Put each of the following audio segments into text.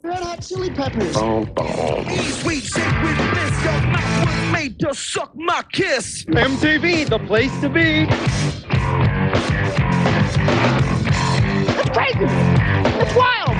Red Hot Chili Peppers. Sweet shit with this, your mouth was made to suck my kiss. MTV, the place to be. It's crazy. It's wild.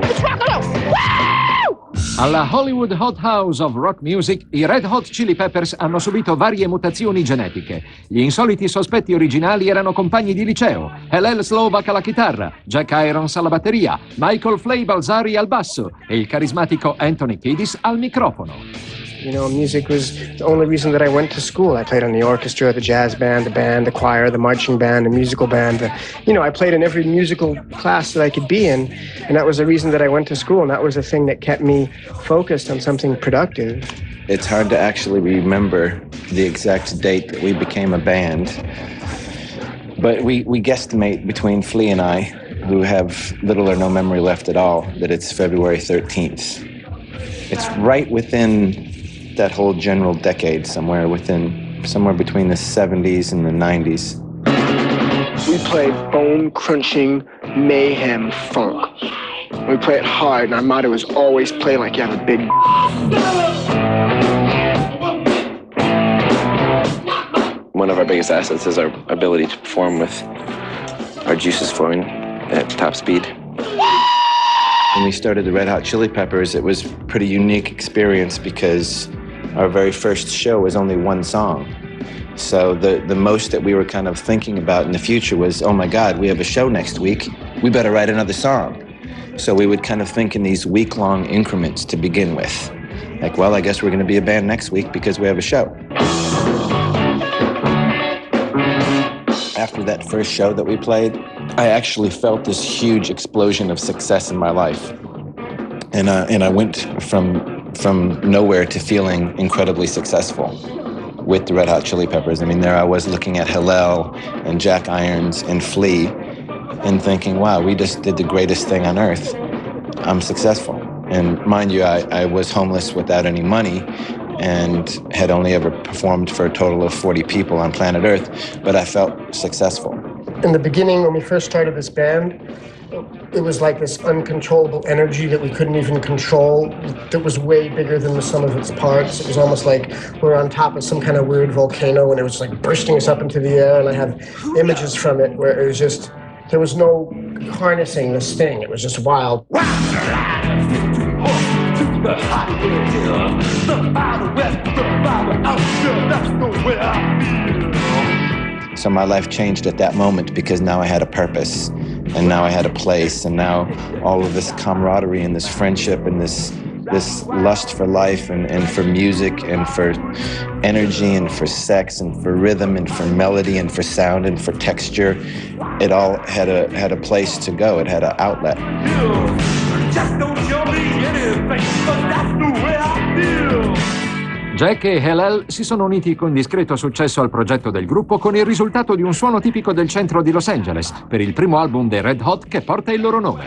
It's rock and roll. Woo! Alla Hollywood Hot House of Rock Music, i Red Hot Chili Peppers hanno subito varie mutazioni genetiche. Gli insoliti sospetti originali erano compagni di liceo: Hillel Slovak alla chitarra, Jack Irons alla batteria, Michael Fleay Balzari al basso e il carismatico Anthony Kiedis al microfono. You know, music was the only reason that I went to school. I played in the orchestra, the jazz band, the choir, the marching band, the musical band. I played in every musical class that I could be in, and that was the reason that I went to school, and that was the thing that kept me focused on something productive. It's hard to actually remember the exact date that we became a band, but we guesstimate between Flea and I, who have little or no memory left at all, that it's February 13th. It's right within that whole general decade, somewhere between the 70s and the 90s. We played bone-crunching mayhem funk. We play it hard, and our motto is always play like you have a big... One of our biggest assets is our ability to perform with our juices flowing at top speed. When we started the Red Hot Chili Peppers, it was a pretty unique experience because our very first show was only one song. So the most that we were kind of thinking about in the future was, oh my God, we have a show next week, we better write another song. So we would kind of think in these week-long increments to begin with. Like, well, I guess we're gonna be a band next week because we have a show. After that first show that we played, I actually felt this huge explosion of success in my life. And I went from nowhere to feeling incredibly successful with the Red Hot Chili Peppers. I mean, there I was looking at Hillel and Jack Irons and Flea and thinking, wow, we just did the greatest thing on earth. I'm successful. And mind you, I was homeless without any money and had only ever performed for a total of 40 people on planet Earth, but I felt successful. In the beginning, when we first started this band, it was like this uncontrollable energy that we couldn't even control, that was way bigger than the sum of its parts. It was almost like we were on top of some kind of weird volcano and it was like bursting us up into the air, and I have images from it where it was just, there was no harnessing this thing. It was just wild. So my life changed at that moment because now I had a purpose, and now I had a place, and now all of this camaraderie and this friendship and this lust for life and for music and for energy and for sex and for rhythm and for melody and for sound and for texture, it all had a place to go. It had an outlet. Jack e Hillel si sono uniti con discreto successo al progetto del gruppo, con il risultato di un suono tipico del centro di Los Angeles per il primo album dei Red Hot che porta il loro nome.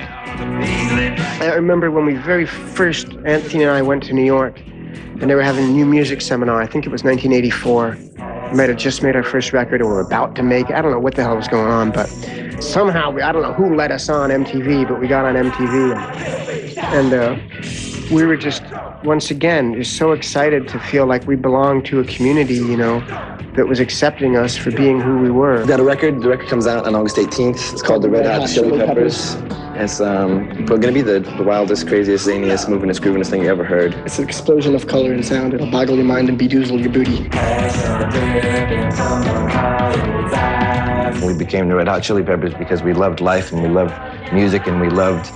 I remember when we very first, Anthony and I went to New York, and they were having a new music seminar. I think it was 1984. We might have just made our first record, or we're about to make it. I don't know what the hell was going on, but somehow, I don't know who let us on MTV, but we got on MTV, and we were just, once again, just so excited to feel like we belonged to a community, that was accepting us for being who we were. We got a record. The record comes out on August 18th. It's called the Red Hot Chili Peppers. It's going to be the wildest, craziest, zaniest, movingest, groovingest thing you ever heard. It's an explosion of color and sound. It'll boggle your mind and bedoozle your booty. We became the Red Hot Chili Peppers because we loved life and we loved music and we loved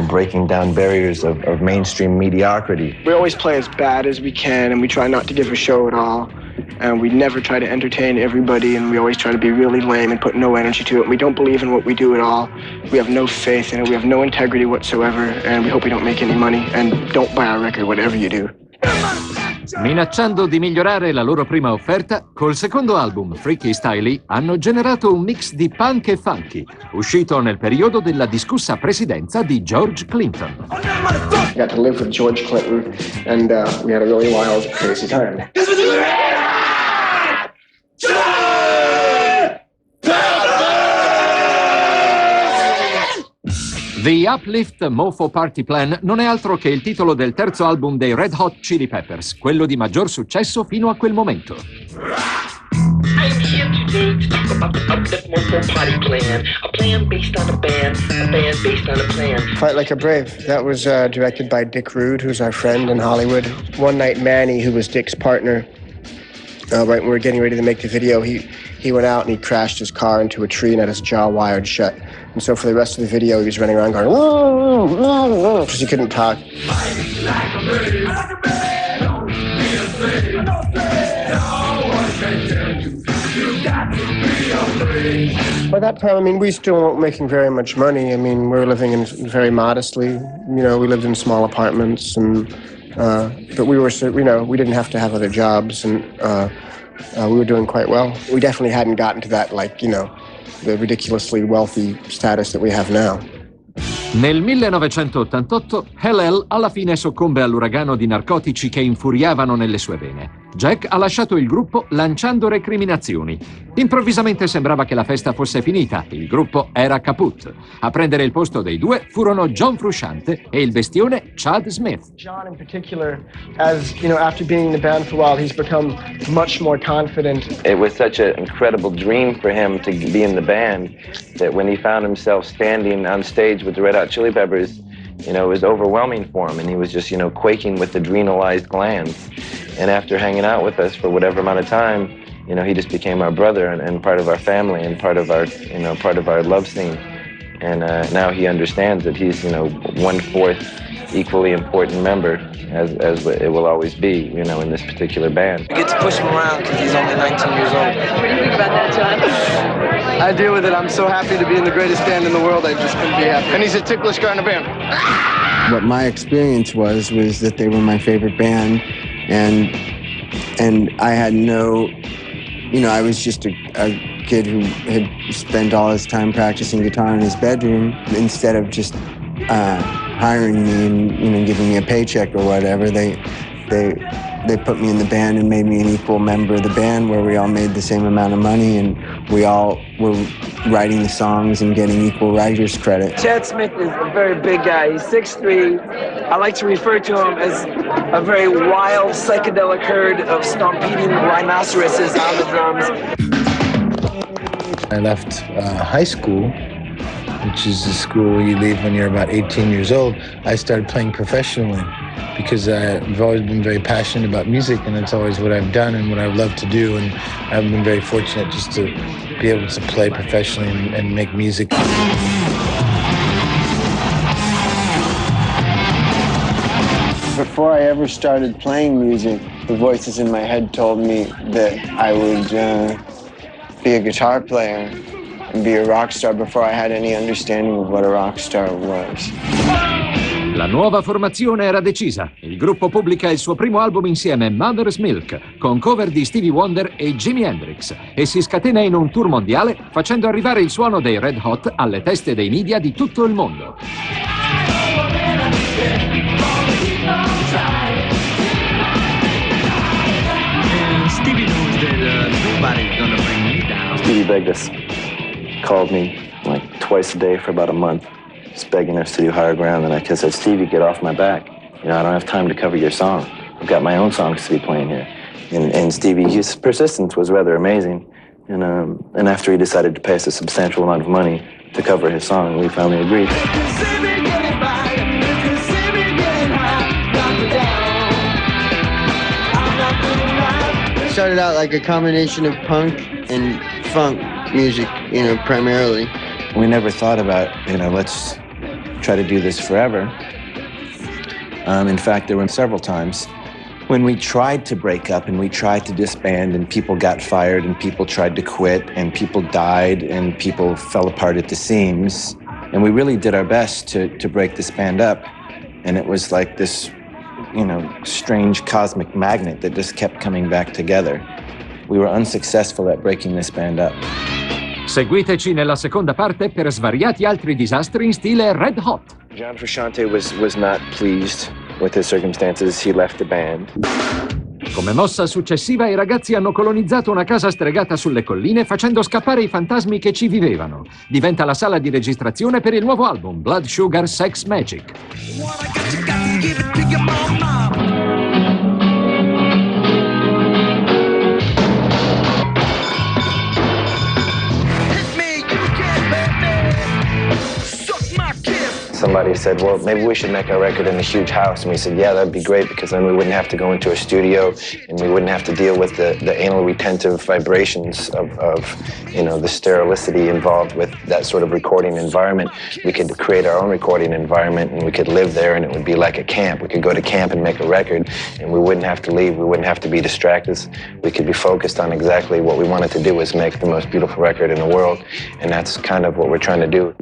breaking down barriers of mainstream mediocrity. We always play as bad as we can, and we try not to give a show at all. And we never try to entertain everybody, and we always try to be really lame and put no energy to it. We don't believe in what we do at all. We have no faith in it. We have no integrity whatsoever, and we hope we don't make any money. And don't buy our record, whatever you do. Minacciando di migliorare la loro prima offerta, col secondo album, Freaky Styley, hanno generato un mix di punk e funky, uscito nel periodo della discussa presidenza di George Clinton. I got to live with George Clinton, and we had a really wild, crazy time. The Uplift Mofo Party Plan non è altro che il titolo del terzo album dei Red Hot Chili Peppers, quello di maggior successo fino a quel momento. I'm here today to talk about the Uplift Mofo Party Plan, a plan based on a band based on a plan. Fight Like a Brave. That was directed by Dick Rude, who's our friend in Hollywood. One night, Manny, who was Dick's partner, right when we were getting ready to make the video, he went out and he crashed his car into a tree and had his jaw wired shut. And so for the rest of the video, he was running around going, because he couldn't talk. By that time, I mean, we still weren't making very much money. I mean, we were living in very modestly. You know, we lived in small apartments, and but we were, you know, we didn't have to have other jobs, and we were doing quite well. We definitely hadn't gotten to that, like, you know, the ridiculously wealthy status that we have now. Nel 1988 Hellel alla fine soccombe all'uragano di narcotici che infuriavano nelle sue vene. Jack ha lasciato il gruppo lanciando recriminazioni. Improvvisamente sembrava che la festa fosse finita, il gruppo era kaput. A prendere il posto dei due furono John Frusciante e il bestione Chad Smith. John in particular, as you know, after being in the band for a while, he's become much more confident. It was such an incredible dream for him to be in the band that when he found himself standing on stage with the Red Hot Chili Peppers, you know, it was overwhelming for him, and he was just, you know, quaking with adrenalized glands. And after hanging out with us for whatever amount of time, you know, he just became our brother and part of our family and part of our, you know, part of our love scene. And now he understands that he's, you know, 1/4 equally important member, as it will always be, you know, in this particular band. I get to push him around because he's only 19 years old. What do you think about that, John? I deal with it. I'm so happy to be in the greatest band in the world. I just couldn't be happy. And he's a ticklish guy in the band. What my experience was that they were my favorite band, and I had no, you know, I was just a kid who had spent all his time practicing guitar in his bedroom. Instead of just hiring me and, you know, giving me a paycheck or whatever, they put me in the band and made me an equal member of the band, where we all made the same amount of money and we all were writing the songs and getting equal writer's credit. Chad Smith is a very big guy. He's 6'3". I like to refer to him as a very wild psychedelic herd of stompeding rhinoceroses on the drums. I left high school, which is the school you leave when you're about 18 years old. I started playing professionally because I've always been very passionate about music, and it's always what I've done and what I've loved to do, and I've been very fortunate just to be able to play professionally and make music. Before I ever started playing music, the voices in my head told me that I would be a guitar player and be a rock star before I had any understanding of what a rock star was. La nuova formazione era decisa. Il gruppo pubblica il suo primo album insieme, Mother's Milk, con cover di Stevie Wonder e Jimi Hendrix, e si scatena in un tour mondiale facendo arrivare il suono dei Red Hot alle teste dei media di tutto il mondo. Stevie knows that nobody's gonna bring me down. Stevie begged us, called me like twice a day for about a month, just begging us to do Higher Ground. And I said, Stevie, get off my back. You know, I don't have time to cover your song. I've got my own songs to be playing here. And Stevie, his persistence was rather amazing. And after he decided to pay us a substantial amount of money to cover his song, we finally agreed. It started out like a combination of punk and funk music, you know, primarily. We never thought about, you know, let's try to do this forever. In fact, there were several times when we tried to break up and we tried to disband, and people got fired and people tried to quit and people died and people fell apart at the seams. And we really did our best to break this band up. And it was like this, you know, strange cosmic magnet that just kept coming back together. We were unsuccessful at breaking this band up. Seguiteci nella seconda parte per svariati altri disastri in stile Red Hot. John Frusciante was not pleased with his circumstances. He left the band. Come mossa successiva, i ragazzi hanno colonizzato una casa stregata sulle colline facendo scappare i fantasmi che ci vivevano. Diventa la sala di registrazione per il nuovo album, Blood Sugar Sex Magic. Somebody said, well, maybe we should make our record in a huge house. And we said, yeah, that'd be great, because then we wouldn't have to go into a studio and we wouldn't have to deal with the anal retentive vibrations of the sterilicity involved with that sort of recording environment. We could create our own recording environment and we could live there, and it would be like a camp. We could go to camp and make a record and we wouldn't have to leave. We wouldn't have to be distracted. We could be focused on exactly what we wanted to do, was make the most beautiful record in the world. And that's kind of what we're trying to do.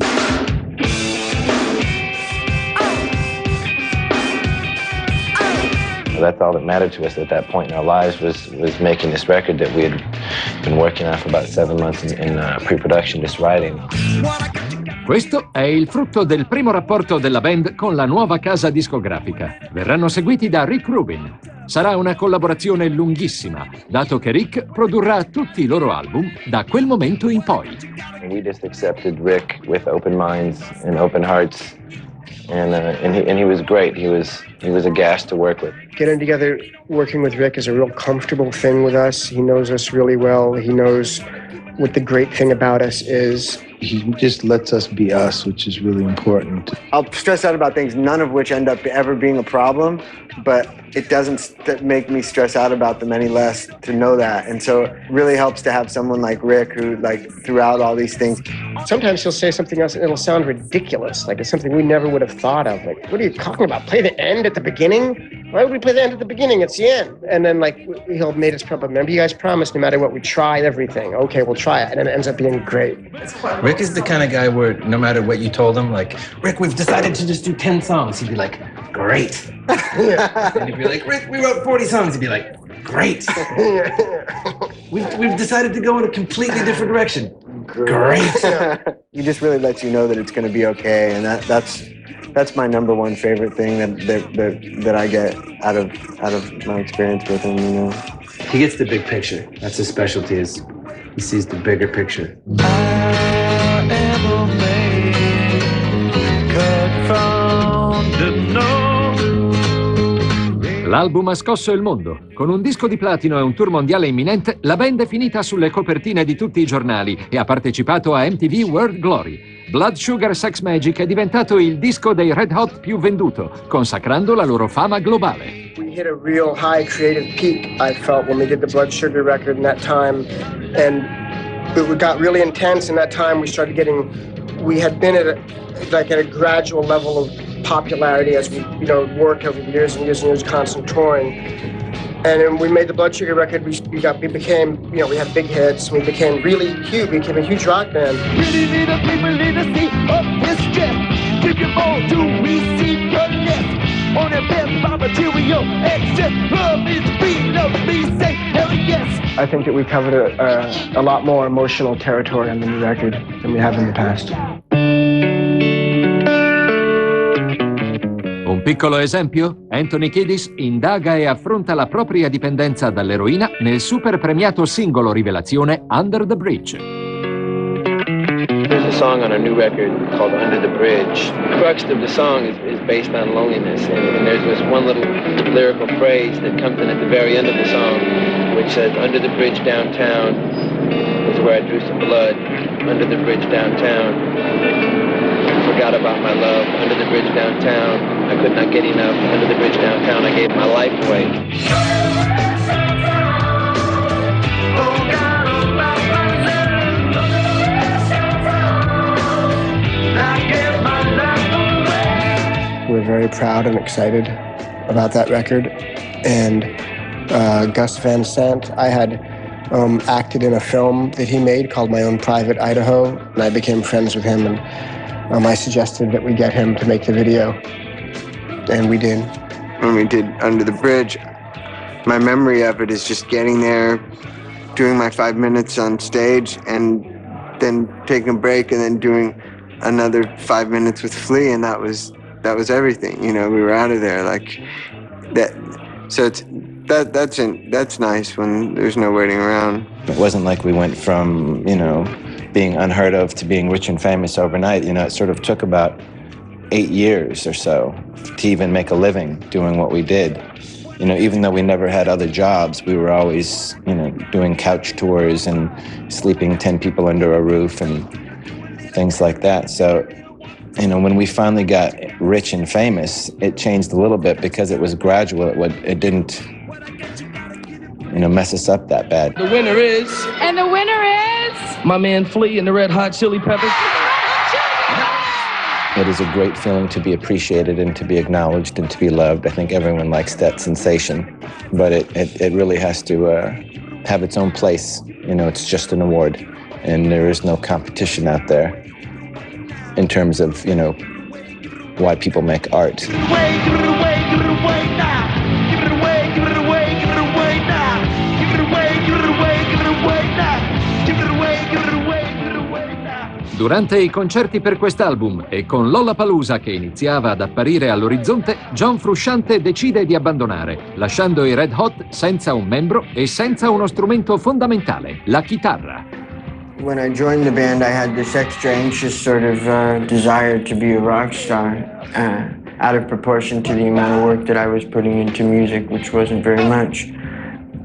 That's all that mattered to us at that point in our lives, was making this record that we had been working on for about 7 months in pre-production, just writing. Questo è il frutto del primo rapporto della band con la nuova casa discografica. Verranno seguiti da Rick Rubin. Sarà una collaborazione lunghissima, dato che Rick produrrà tutti i loro album da quel momento in poi. And we just accepted Rick with open minds and open hearts. And he was great. He was a gas to work with. Getting together, working with Rick is a real comfortable thing with us. He knows us really well. He knows what the great thing about us is. He just lets us be us, which is really important. I'll stress out about things, none of which end up ever being a problem, but it doesn't make me stress out about them any less to know that. And so it really helps to have someone like Rick who, like, throughout all these things. Sometimes he'll say something else and it'll sound ridiculous, like it's something we never would have thought of. Like, what are you talking about? Play the end at the beginning? Why would we play the end at the beginning? It's the end. And then, like, he'll made us promise, remember you guys promised no matter what, we try everything. Okay, we'll try it. And then it ends up being great. Rick is the kind of guy where no matter what you told him, like, Rick, we've decided to just do 10 songs. He'd be like, great. And he'd be like, Rick, we wrote 40 songs. He'd be like, great. We've decided to go in a completely different direction. Great. He just really lets you know that it's going to be okay, and that's my number one favorite thing that I get out of my experience with him. You know, he gets the big picture. That's his specialty. Is he sees the bigger picture. L'album ha scosso il mondo. Con un disco di platino e un tour mondiale imminente, la band è finita sulle copertine di tutti i giornali e ha partecipato a MTV World Glory. Blood Sugar Sex Magic è diventato il disco dei Red Hot più venduto, consacrando la loro fama globale. We hit a real high creative peak, I felt, when we did the Blood Sugar record in that time. And it got really intense in that time. We had been at a gradual level of popularity as we, worked over years and years and years of constant touring. And when we made the Blood Sugar record, we became, we had big hits. We became really huge. We became a huge rock band. Really need a people in the sea of distress. Give your all to receive your yes. On a best by material excess. Love is free, love me, say hell yes. I think that we've covered a lot more emotional territory on the new record than we have in the past. Un piccolo esempio? Anthony Kiedis indaga e affronta la propria dipendenza dall'eroina nel super premiato singolo rivelazione Under the Bridge. There's a song on our new record called Under the Bridge. The crux of the song is based on loneliness, and there's this one little lyrical phrase that comes in at the very end of the song, which says, under the bridge downtown is where I drew some blood. Under the bridge downtown, forgot about my love. Under the bridge downtown, I could not get enough. Under the bridge downtown, I gave my life away. We're very proud and excited about that record. And Gus Van Sant, I had acted in a film that he made called My Own Private Idaho, and I became friends with him, and I suggested that we get him to make the video, and we did. When we did Under the Bridge, my memory of it is just getting there, doing my 5 minutes on stage, and then taking a break, and then doing another 5 minutes with Flea, and that was everything. We were out of there like that. So That's nice when there's no waiting around. It wasn't like we went from, being unheard of to being rich and famous overnight. It sort of took about 8 years or so to even make a living doing what we did. Even though we never had other jobs, we were always, doing couch tours and sleeping 10 people under a roof and things like that. So, when we finally got rich and famous, it changed a little bit because it was gradual. It didn't, mess us up that bad. The winner is... And the winner is... my man Flea and the Red Hot Chili Peppers. It is a great feeling to be appreciated and to be acknowledged and to be loved. I think everyone likes that sensation, but it really has to have its own place. It's just an award, and there is no competition out there in terms of, why people make art. Give it away, give it away, give it away now. Give it away, give it away, give it away now. Give it away, give it away, give it away now. Give it away, give it away, give it away now. Durante i concerti per quest'album e con Lollapalooza che iniziava ad apparire all'orizzonte, John Frusciante decide di abbandonare, lasciando i Red Hot senza un membro e senza uno strumento fondamentale, la chitarra. When I joined the band, I had this extra anxious sort of desire to be a rock star, out of proportion to the amount of work that I was putting into music, which wasn't very much.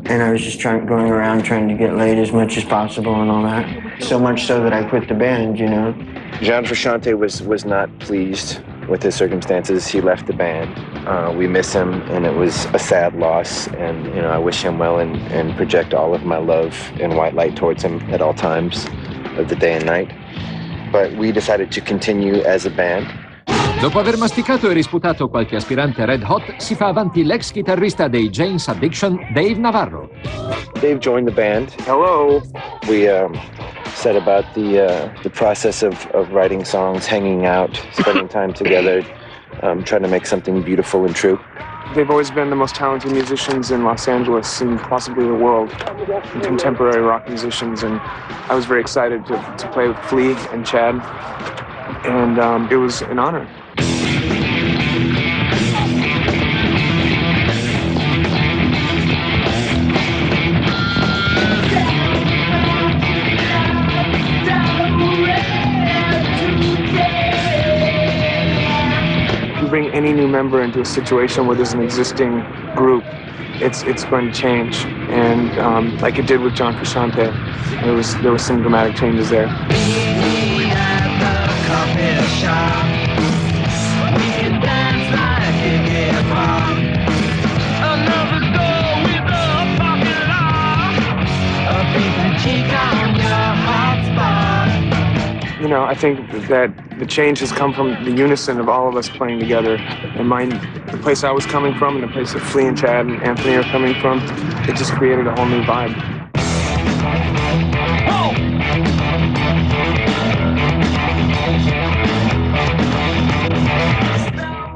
And I was just going around trying to get laid as much as possible and all that. So much so that I quit the band, John Frusciante was not pleased with his circumstances. He left the band. We miss him, and it was a sad loss. And I wish him well and project all of my love and white light towards him at all times of the day and night. But we decided to continue as a band. Dopo aver masticato e risputato qualche aspirante Red Hot, si fa avanti l'ex chitarrista dei Jane's Addiction, Dave Navarro. Dave joined the band. Hello. We set about the process of writing songs, hanging out, spending time together, trying to make something beautiful and true. They've always been the most talented musicians in Los Angeles and possibly the world, contemporary rock musicians, and I was very excited to play with Flea and Chad, and it was an honor. Bring any new member into a situation where there's an existing group, it's going to change, and like it did with John Frusciante, there was some dramatic changes there. I think that the change has come from the unison of all of us playing together. And the place I was coming from and the place that Flea and Chad and Anthony are coming from, it just created a whole new vibe.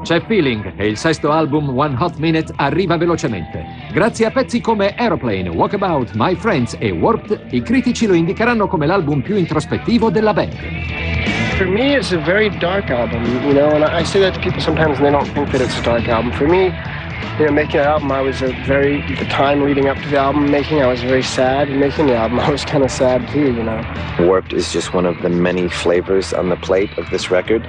C'è Feeling e il sesto album One Hot Minute arriva velocemente. Grazie a pezzi come Aeroplane, Walkabout, My Friends e Warped, i critici lo indicheranno come l'album più introspettivo della band. For me, it's a very dark album, and I say that to people sometimes and they don't think that it's a dark album. For me, making an album, the time leading up to the album making, I was very sad. And making the album, I was kind of sad too, Warped is just one of the many flavors on the plate of this record.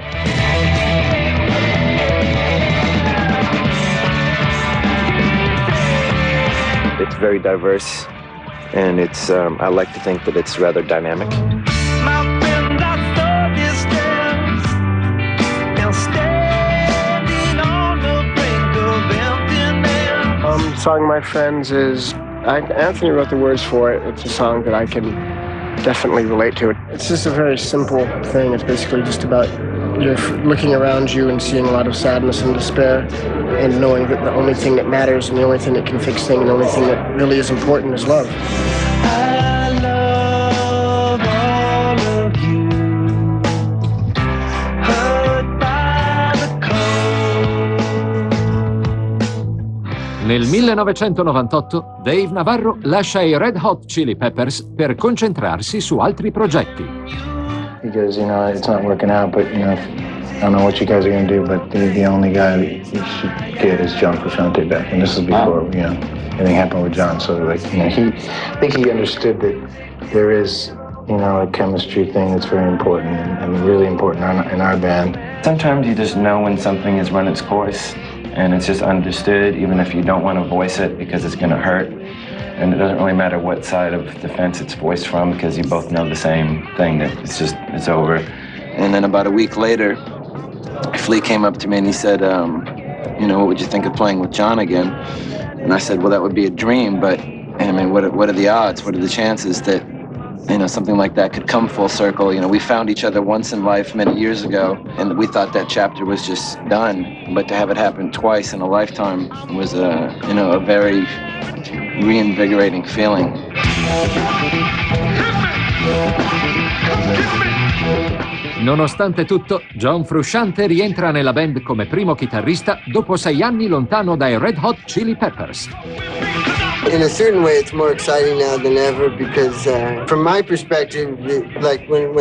It's very diverse, and I like to think that it's rather dynamic. The song My Friends Anthony wrote the words for it. It's a song that I can definitely relate to. It's just a very simple thing. It's basically just about you're looking around you and seeing a lot of sadness and despair, and knowing that the only thing that matters and the only thing that can fix things and the only thing that really is important is love. I love all of you, hurt by the cold. Nel 1998 Dave Navarro lascia i Red Hot Chili Peppers per concentrarsi su altri progetti. Because, it's not working out, but, I don't know what you guys are going to do, but the only guy that you should get is John Frusciante back, and this is before, anything happened with John. So like, you know, I think he understood that there is, you know, a chemistry thing that's very important and really important in our band. Sometimes you just know when something has run its course and it's just understood, even if you don't want to voice it because it's going to hurt. And it doesn't really matter what side of the fence it's voiced from because you both know the same thing, that it's over. And then about a week later, Flea came up to me and he said, you know, what would you think of playing with John again? And I said, well, that would be a dream, but I mean, what are the odds? What are the chances that, you know, something like that could come full circle? You know, we found each other once in life many years ago, and we thought that chapter was just done. But to have it happen twice in a lifetime was you know, a very reinvigorating feeling. Nonostante tutto, John Frusciante rientra nella band come primo chitarrista dopo 6 anni lontano dai Red Hot Chili Peppers. In a certain way, it's more exciting now than ever because, from my perspective, like when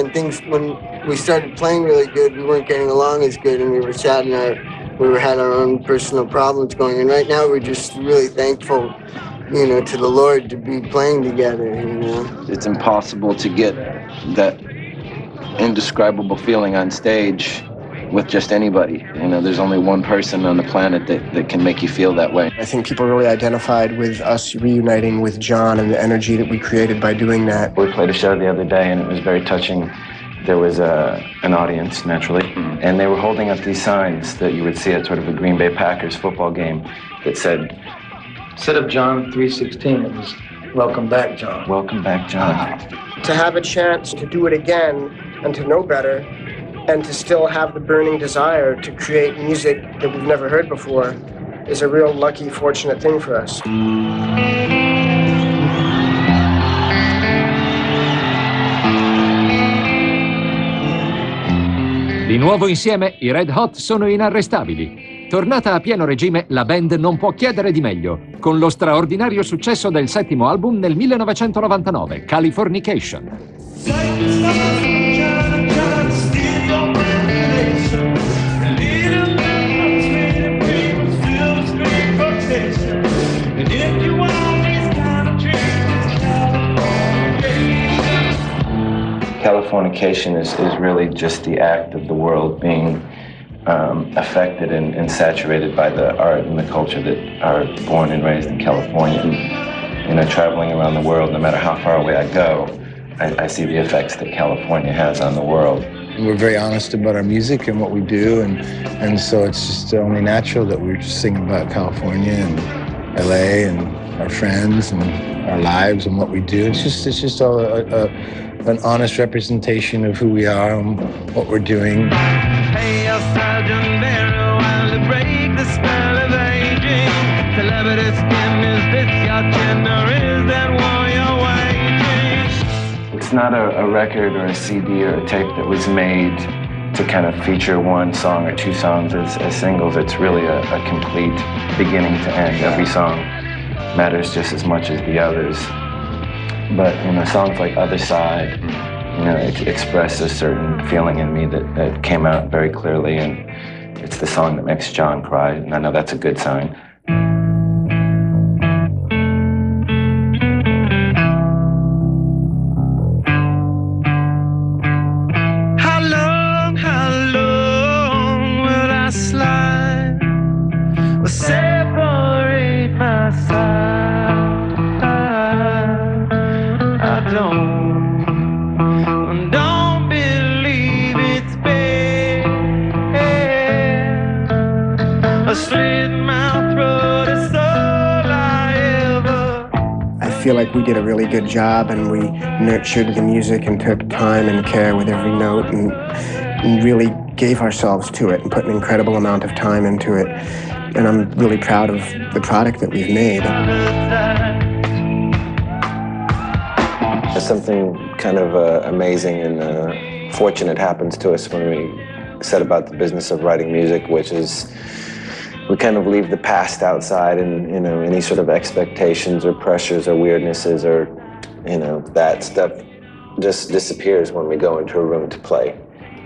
we started playing really good, we weren't getting along as good, and we were sad, and we had our own personal problems going. And right now, we're just really thankful, you know, to the Lord to be playing together. You know, it's impossible to get that indescribable feeling on stage with just anybody. You know, there's only one person on the planet that can make you feel that way. I think people really identified with us reuniting with John and the energy that we created by doing that. We played a show the other day and it was very touching. There was an audience, naturally, and they were holding up these signs that you would see at sort of a Green Bay Packers football game that said, instead of John 3:16, it was welcome back, John. Welcome back, John. To have a chance to do it again and to know better and to still have the burning desire to create music that we've never heard before is a real lucky, fortunate thing for us. Di nuovo insieme, i Red Hot sono inarrestabili. Tornata a pieno regime, la band non può chiedere di meglio, con lo straordinario successo del 7° album nel 1999, Californication. Californication is really just the act of the world being affected and saturated by the art and the culture that are born and raised in California. And, you know, traveling around the world, no matter how far away I go, I see the effects that California has on the world. We're very honest about our music and what we do, and so it's just only natural that we're just singing about California and LA and our friends and our lives and what we do. It's just all an honest representation of who we are and what we're doing. Hey, Sergeant Barrow, I'll break the spell of aging. Celebrity skin, is this your chin, or is that war you're waging? It's not a record or a CD or a tape that was made to kind of feature one song or two songs as singles. It's really a complete beginning to end. Every song matters just as much as the others. But, you know, songs like Other Side, you know, express a certain feeling in me that came out very clearly, and it's the song that makes John cry, and I know that's a good sign. How long will I slide? Will separate my side? Don't believe it's bad. A slit my throat is all I ever. I feel like we did a really good job, and we nurtured the music and took time and care with every note and really gave ourselves to it and put an incredible amount of time into it. And I'm really proud of the product that we've made. Something kind of amazing and fortunate happens to us when we set about the business of writing music, which is we kind of leave the past outside, and, you know, any sort of expectations or pressures or weirdnesses or, you know, that stuff just disappears when we go into a room to play.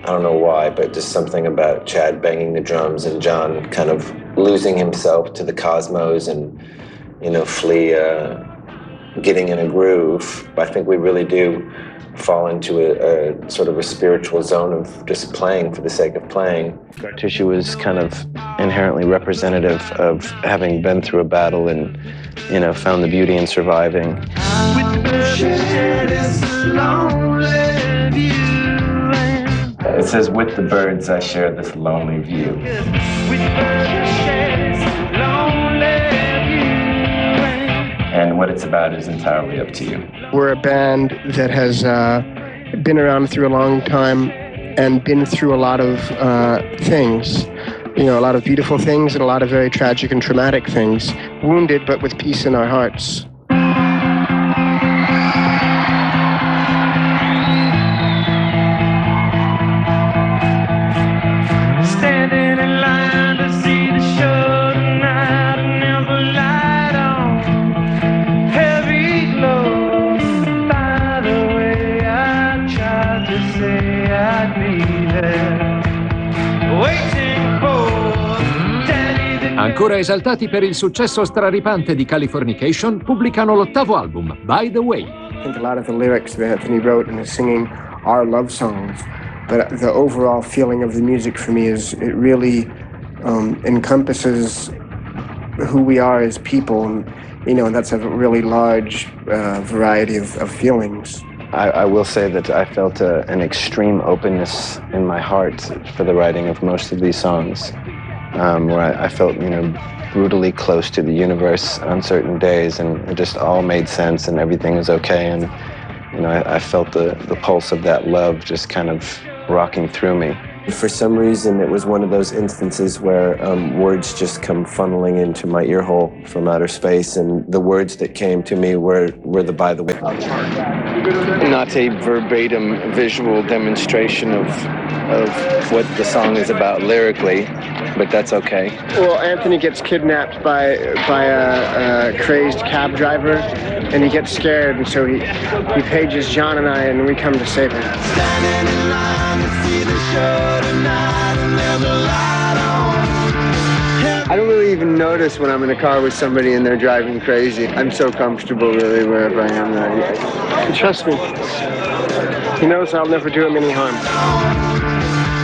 I don't know why, but just something about Chad banging the drums and John kind of losing himself to the cosmos and Flea getting in a groove. I think we really do fall into a sort of a spiritual zone of just playing for the sake of playing. Scar Tissue is kind of inherently representative of having been through a battle and, found the beauty in surviving. It says, with the birds I share this lonely view. And what it's about is entirely up to you. We're a band that has been around through a long time and been through a lot of things. A lot of beautiful things and a lot of very tragic and traumatic things. Wounded, but with peace in our hearts. Standing in line to see the show tonight, and there's a light on, heavy glow. By the way, I tried to say I'd be there, waiting for Daddy to... Ancora esaltati per il successo straripante di Californication, pubblicano l'8º album, By the Way. I think a lot of the lyrics that Anthony wrote and is singing are love songs. But the overall feeling of the music for me is it really encompasses who we are as people, and that's a really large variety of feelings. I will say that I felt an extreme openness in my heart for the writing of most of these songs, where I felt, brutally close to the universe on certain days, and it just all made sense and everything was okay, and I felt the pulse of that love just kind of rocking through me. For some reason, it was one of those instances where words just come funneling into my ear hole from outer space, and the words that came to me were the By the Way. Not a verbatim visual demonstration of what the song is about lyrically, but that's okay. Well, Anthony gets kidnapped by a crazed cab driver, and he gets scared, and so he pages John and I, and we come to save him. Standing in line to see the show tonight, and there's a light on. I don't really even notice when I'm in a car with somebody and they're driving crazy. I'm so comfortable really wherever I am that Trust me. He knows I'll never do him any harm.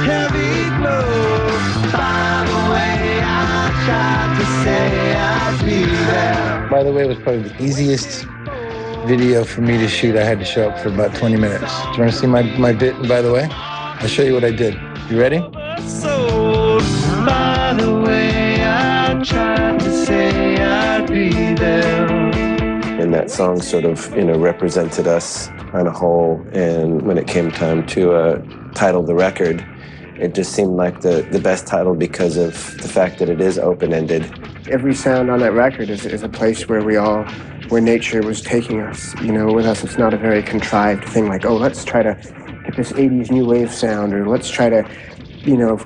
Heavy glow. By the way, I tried to say I'd be there. By the way, it was probably the easiest video for me to shoot. I had to show up for about 20 minutes. Do you want to see my bit, By the Way? I'll show you what I did. You ready? So, by the way, I tried to say I'd be there. And that song sort of, represented us on a whole. And when it came time to title the record, it just seemed like the best title because of the fact that it is open-ended. Every sound on that record is a place where nature was taking us. With us, it's not a very contrived thing like, let's try to get this 80s new wave sound, or let's try to,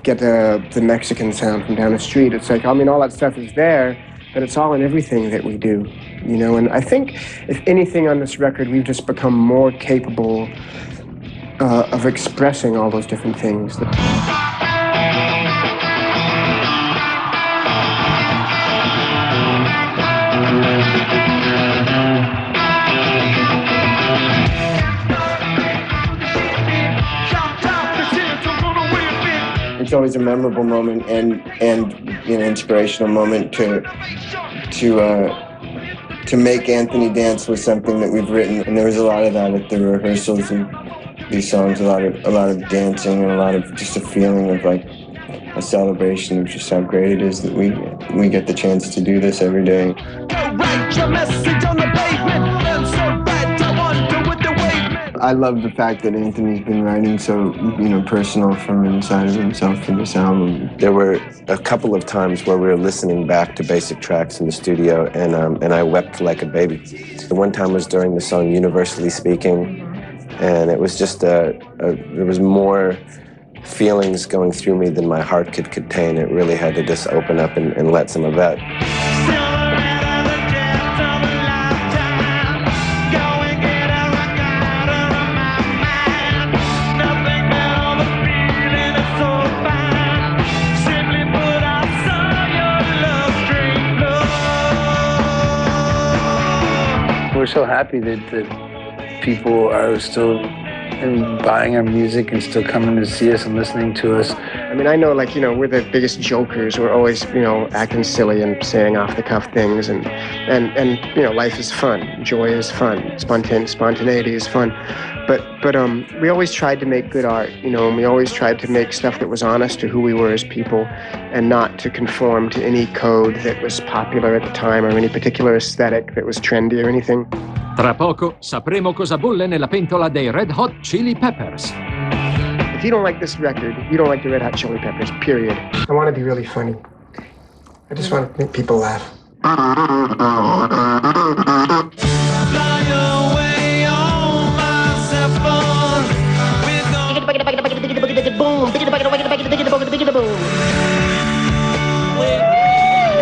get the Mexican sound from down the street. It's like, all that stuff is there, but it's all in everything that we do, And I think, if anything on this record, we've just become more capable of expressing all those different things. it's always a memorable moment and an inspirational moment to make Anthony dance with something that we've written. And there was a lot of that at the rehearsals and these songs, a lot of dancing and a lot of just a feeling of like a celebration of just how great it is that we get the chance to do this every day. I love the fact that Anthony's been writing so, personal from inside of himself for this album. There were a couple of times where we were listening back to basic tracks in the studio, and I wept like a baby. The one time was during the song Universally Speaking, and it was just there was more feelings going through me than my heart could contain. It really had to just open up and let some of that. we're so happy that people are still buying our music and still coming to see us and listening to us. I mean, I know, like, you know, we're the biggest jokers. We're always, you know, acting silly and saying off-the-cuff things, and you know, life is fun. Joy is fun. Spontaneity is fun. But we always tried to make good art, you know, and we always tried to make stuff that was honest to who we were as people, and not to conform to any code that was popular at the time or any particular aesthetic that was trendy or anything. Tra poco sapremo cosa bolle nella pentola dei Red Hot Chili Peppers. If you don't like this record, you don't like the Red Hot Chili Peppers, period. I want to be really funny. I just want to make people laugh.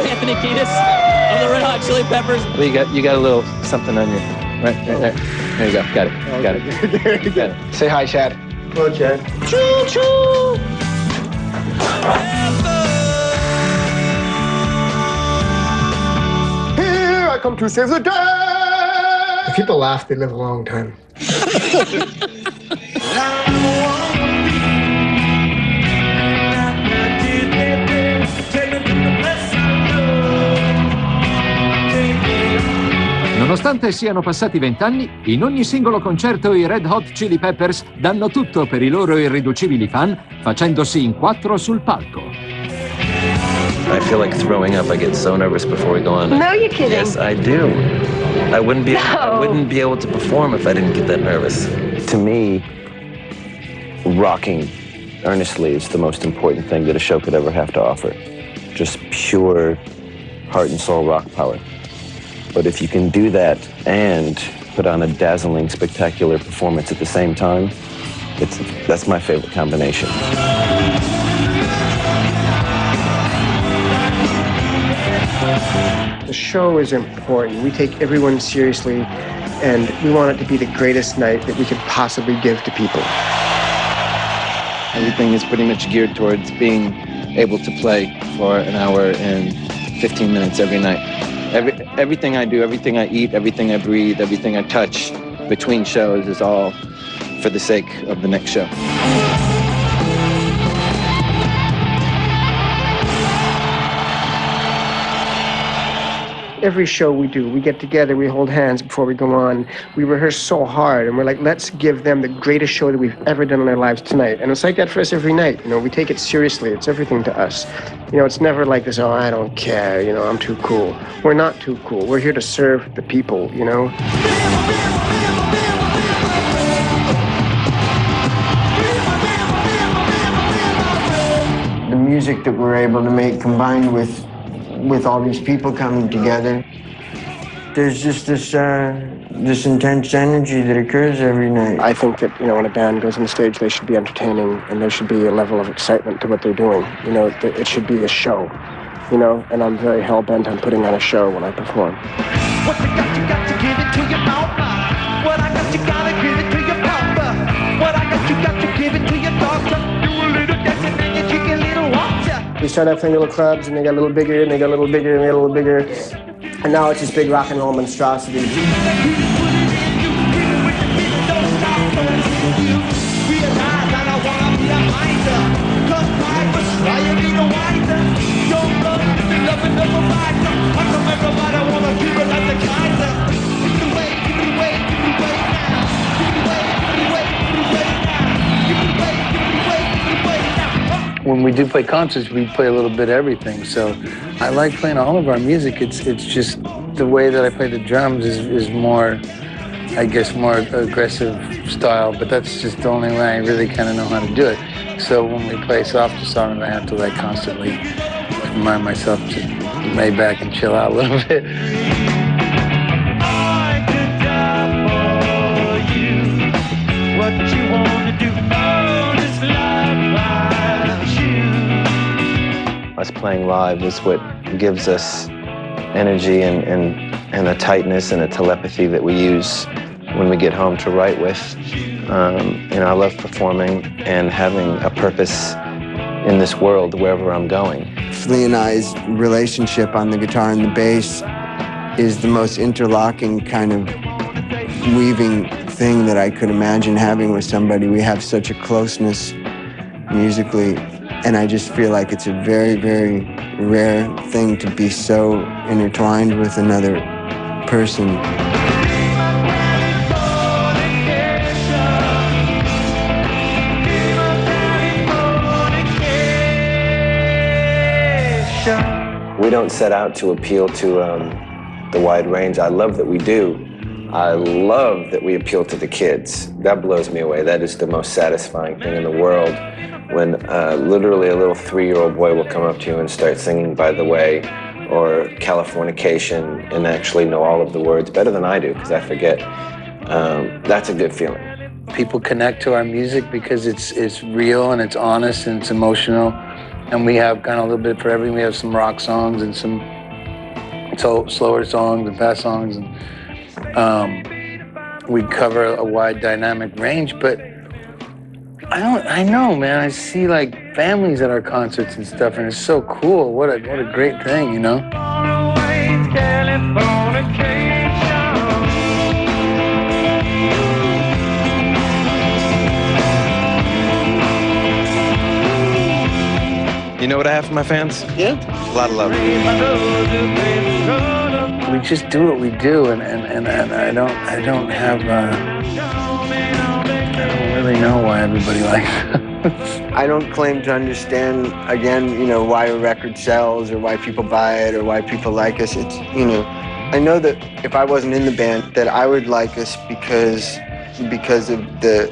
Anthony Kiedis of the Red Hot Chili Peppers. Well, you got a little something on your right there. There you go. Got it. Got it. There you go. Say hi, Chad. Hello, Chad. Choo choo. Here I come to save the day. If people laugh, they live a long time. Nonostante siano passati 20 anni, in ogni singolo concerto i Red Hot Chili Peppers danno tutto per i loro irriducibili fan, facendosi in 4 sul palco. I feel like throwing up. I get so nervous before we go on. No, you're kidding. Yes, I do. I wouldn't be able to perform if I didn't get that nervous. To me, rocking earnestly is the most important thing that a show could ever have to offer. Just pure heart and soul rock power. But if you can do that and put on a dazzling, spectacular performance at the same time, that's my favorite combination. The show is important. We take everyone seriously, and we want it to be the greatest night that we could possibly give to people. Everything is pretty much geared towards being able to play for an hour and 15 minutes every night. Everything I do, everything I eat, everything I breathe, everything I touch between shows is all for the sake of the next show. Every show we do, we get together, we hold hands before we go on. We rehearse so hard, and we're like, let's give them the greatest show that we've ever done in our lives tonight. And it's like that for us every night. You know, we take it seriously. It's everything to us. You know, it's never like this, oh, I don't care, you know, I'm too cool. We're not too cool. We're here to serve the people, you know? The music that we're able to make combined with all these people coming together, there's just this intense energy that occurs every night. I think that, you know, when a band goes on stage, they should be entertaining, and there should be a level of excitement to what they're doing. You know, it should be a show, you know, and I'm very hell-bent on putting on a show when I perform. What you got to give it to your mouth. What I got, you gotta give it to your papa. What I got to give it to your doctor. Do a little dancing and you drink a little water. We started off playing little clubs, and they got a little bigger, and they got a little bigger, and they got a little bigger. And now it's just big rock and roll monstrosity. When we do play concerts, we play a little bit of everything. So I like playing all of our music. It's just the way that I play the drums is more, I guess, more aggressive style, but that's just the only way I really kind of know how to do it. So when we play softer songs, I have to like constantly remind myself to lay back and chill out a little bit. I could die for you. What you wanna do? Oh, this life I choose. Us playing live is what gives us energy and a tightness and a telepathy that we use when we get home to write with. You know, I love performing and having a purpose in this world wherever I'm going. Flea and I's relationship on the guitar and the bass is the most interlocking kind of weaving thing that I could imagine having with somebody. We have such a closeness musically, and I just feel like it's a very, very rare thing to be so intertwined with another person. We don't set out to appeal to the wide range. I love that we do. I love that we appeal to the kids. That blows me away. That is the most satisfying thing in the world, when literally a little 3-year-old boy will come up to you and start singing By the Way or Californication and actually know all of the words better than I do, because I forget. That's a good feeling. People connect to our music because it's real and it's honest and it's emotional. And we have kind of a little bit for everything. We have some rock songs and some slower songs and fast songs. And we cover a wide dynamic range, but I know, man. I see like families at our concerts and stuff, and it's so cool. What a great thing, you know? You know what I have for my fans? Yeah. A lot of love. We just do what we do, and I don't really know why everybody likes it. I don't claim to understand, again, you know, why a record sells or why people buy it or why people like us. It's, you know, I know that if I wasn't in the band, that I would like us because of the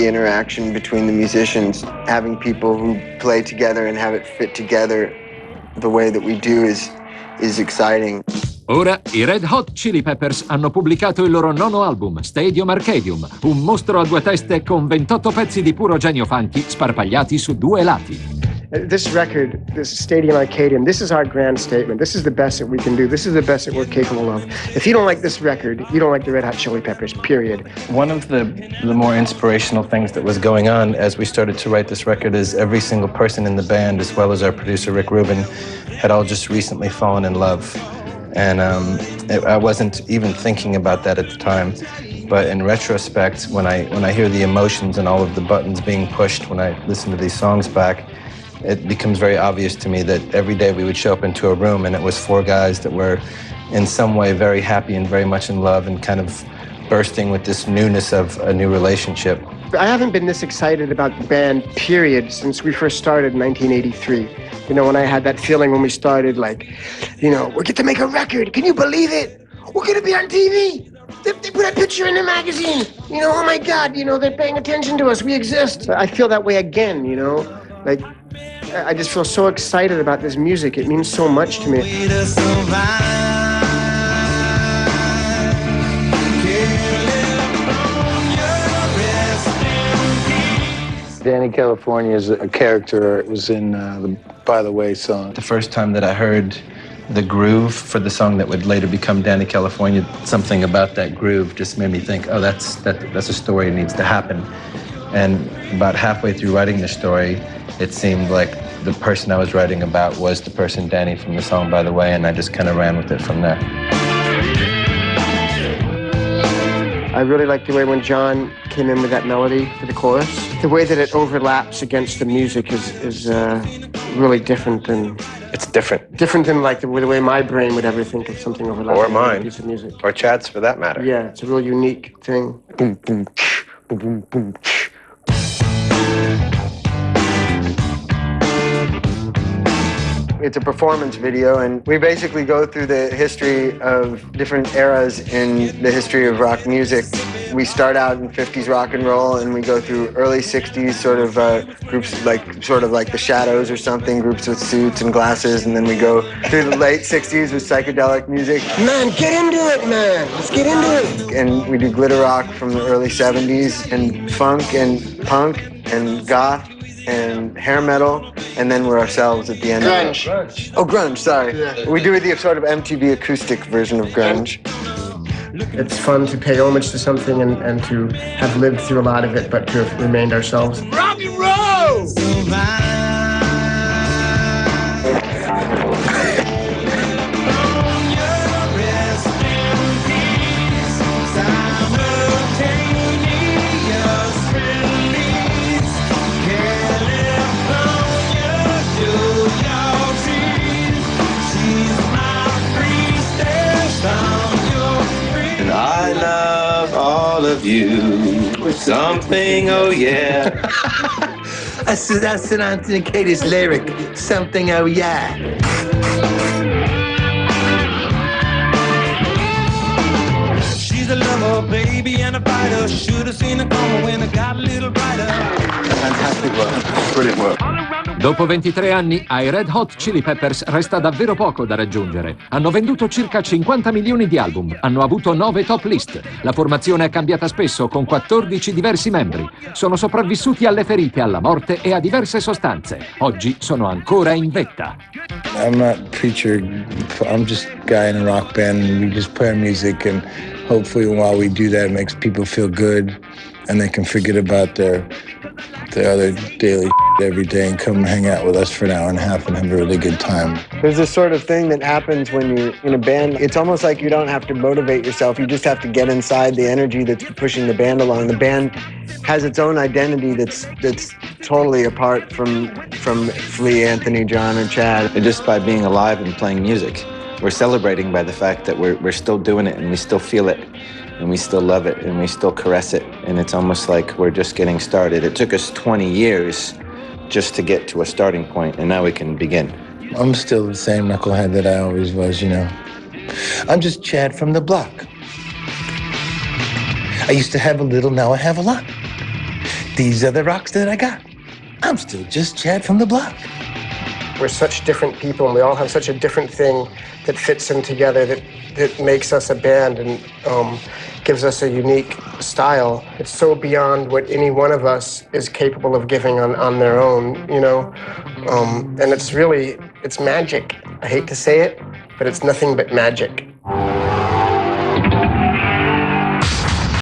interaction between the musicians. Having people who play together and have it fit together the way that we do is exciting. Ora i Red Hot Chili Peppers hanno pubblicato il loro 9º album, Stadium Arcadium, un mostro a 2 teste con 28 pezzi di puro genio funky sparpagliati su 2 lati. This record, this Stadium Arcadium, this is our grand statement. This is the best that we can do. This is the best that we're capable of. If you don't like this record, you don't like the Red Hot Chili Peppers, period. One of the more inspirational things that was going on as we started to write this record is every single person in the band, as well as our producer Rick Rubin, had all just recently fallen in love. And I wasn't even thinking about that at the time. But in retrospect, when I hear the emotions and all of the buttons being pushed when I listen to these songs back, it becomes very obvious to me that every day we would show up into a room and it was 4 guys that were in some way very happy and very much in love and kind of bursting with this newness of a new relationship. I haven't been this excited about the band, period, since we first started in 1983. You know, when I had that feeling when we started, like, you know, we get to make a record. Can you believe it? We're going to be on TV. They put a picture in the magazine. You know, oh my God, you know, they're paying attention to us. We exist. I feel that way again, you know, like, I just feel so excited about this music. It means so much to me. Danny California is a character. It was in the By the Way song. The first time that I heard the groove for the song that would later become Danny California, something about that groove just made me think, oh, that's a story that needs to happen. And about halfway through writing the story, it seemed like the person I was writing about was the person Danny from the song By the Way, and I just kind of ran with it from there. I really like the way when John came in with that melody for the chorus. The way that it overlaps against the music is really different than... It's different. Different than like the way my brain would ever think of something overlapping. Or mine. With a piece of music. Or Chad's, for that matter. Yeah, it's a real unique thing. Boom, boom, boom, boom, boom. It's a performance video, and we basically go through the history of different eras in the history of rock music. We start out in 50s rock and roll, and we go through early 60s sort of groups sort of like the Shadows or something, groups with suits and glasses, and then we go through the late 60s with psychedelic music. Man, get into it, man! Let's get into it! And we do glitter rock from the early 70s, and funk and punk and goth and hair metal, and then we're ourselves at the end. Grunge. Oh, grunge, sorry. Yeah. We do the sort of MTV acoustic version of grunge. It's fun to pay homage to something and to have lived through a lot of it, but to have remained ourselves. Rock and roll! all of you. Something, oh yeah. That's an Anthony Kiedis lyric. Something, oh yeah. She's a lover, baby, and a fighter. Should have seen it coming when it got a little brighter. Fantastic work. Brilliant work. Dopo 23 anni, ai Red Hot Chili Peppers resta davvero poco da raggiungere. Hanno venduto circa 50 milioni di album, hanno avuto 9 top list. La formazione è cambiata spesso, con 14 diversi membri. Sono sopravvissuti alle ferite, alla morte e a diverse sostanze. Oggi sono ancora in vetta. I'm not a preacher. I'm just a guy in a rock band, and we just play our music, and hopefully while we do that, it makes people feel good, and they can forget about their other daily every day and come hang out with us for an hour and a half and have a really good time. There's this sort of thing that happens when you're in a band. It's almost like you don't have to motivate yourself. You just have to get inside the energy that's pushing the band along. The band has its own identity that's totally apart from Flea, Anthony, John, or Chad. And just by being alive and playing music, we're celebrating by the fact that we're still doing it and we still feel it. And we still love it, and we still caress it, and it's almost like we're just getting started. It took us 20 years just to get to a starting point, and now we can begin. I'm still the same knucklehead that I always was, you know. I'm just Chad from the block. I used to have a little, now I have a lot. These are the rocks that I got. I'm still just Chad from the block. We're such different people, and we all have such a different thing that fits in together that makes us a band and gives us a unique style. It's so beyond what any one of us is capable of giving on their own, you know? And it's magic. I hate to say it, but it's nothing but magic.